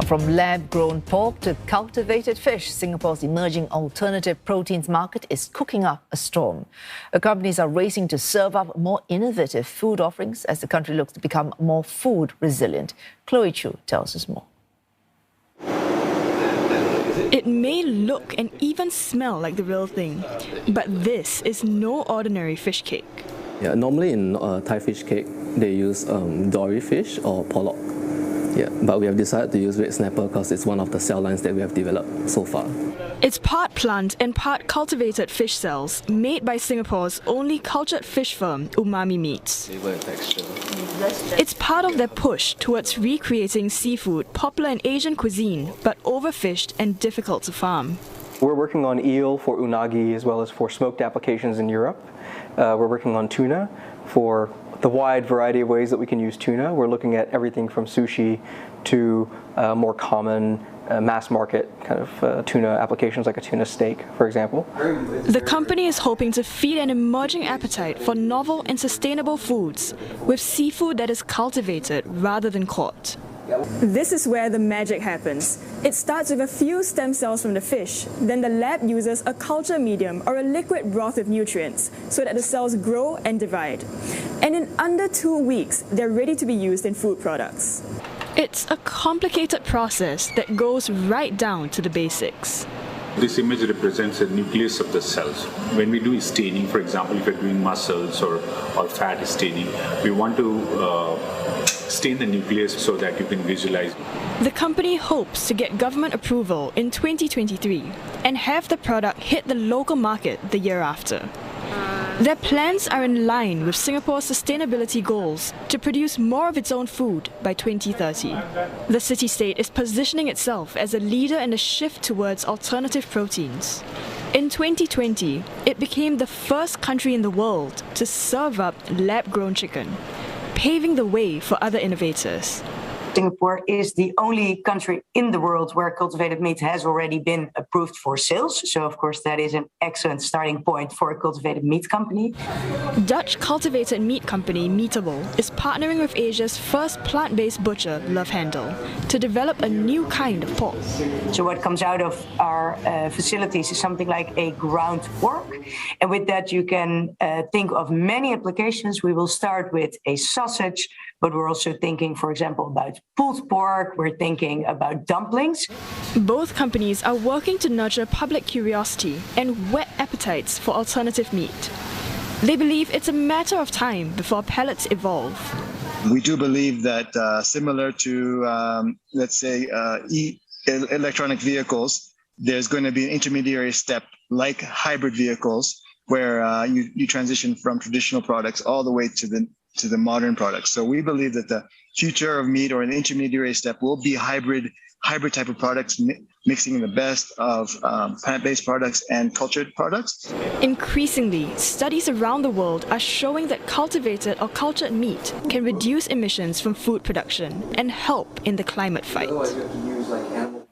From lab-grown pork to cultivated fish, Singapore's emerging alternative proteins market is cooking up a storm. Companies are racing to serve up more innovative food offerings as the country looks to become more food resilient. Choo tells us more. It may look and even smell like the real thing, but this is no ordinary fish cake. Yeah, normally in Thai fish cake, they use dory fish or pollock. Yeah, but we have decided to use red snapper because it's one of the cell lines that we have developed so far. It's part plant and part cultivated fish cells made by Singapore's only cultured fish firm, Umami Meats. Flavor and texture. It's part of their push towards recreating seafood popular in Asian cuisine, but overfished and difficult to farm. We're working on eel for unagi as well as for smoked applications in Europe. We're working on tuna for the wide variety of ways that we can use tuna. We're looking at everything from sushi to more common mass market kind of tuna applications like a tuna steak, for example. The company is hoping to feed an emerging appetite for novel and sustainable foods with seafood that is cultivated rather than caught. This is where the magic happens. It starts with a few stem cells from the fish. Then the lab uses a culture medium or a liquid broth with nutrients so that the cells grow and divide. And in under 2 weeks, they're ready to be used in food products. It's a complicated process that goes right down to the basics. This image represents the nucleus of the cells. When we do staining, for example, if you're doing muscles or fat staining, we want to stain the nucleus so that you can visualize. The company hopes to get government approval in 2023 and have the product hit the local market the year after. Their plans are in line with Singapore's sustainability goals to produce more of its own food by 2030. The city-state is positioning itself as a leader in the shift towards alternative proteins. In 2020, it became the first country in the world to serve up lab-grown chicken, paving the way for other innovators. Singapore is the only country in the world where cultivated meat has already been approved for sales. So, of course, that is an excellent starting point for a cultivated meat company. Dutch cultivated meat company Meatable is partnering with Asia's first plant-based butcher, Love Handle, to develop a new kind of pork. So what comes out of our facilities is something like a ground pork. And with that, you can think of many applications. We will start with a sausage, but we're also thinking, for example, about pulled pork. We're thinking about dumplings. Both companies are working to nurture public curiosity and whet appetites for alternative meat. They believe it's a matter of time before palates evolve. We do believe that similar to, let's say, electronic vehicles, there's going to be an intermediary step like hybrid vehicles where you transition from traditional products all the way to the modern products. So we believe that the future of meat or an intermediary step will be hybrid type of products, mixing the best of plant-based products and cultured products. Increasingly, studies around the world are showing that cultivated or cultured meat can reduce emissions from food production and help in the climate fight.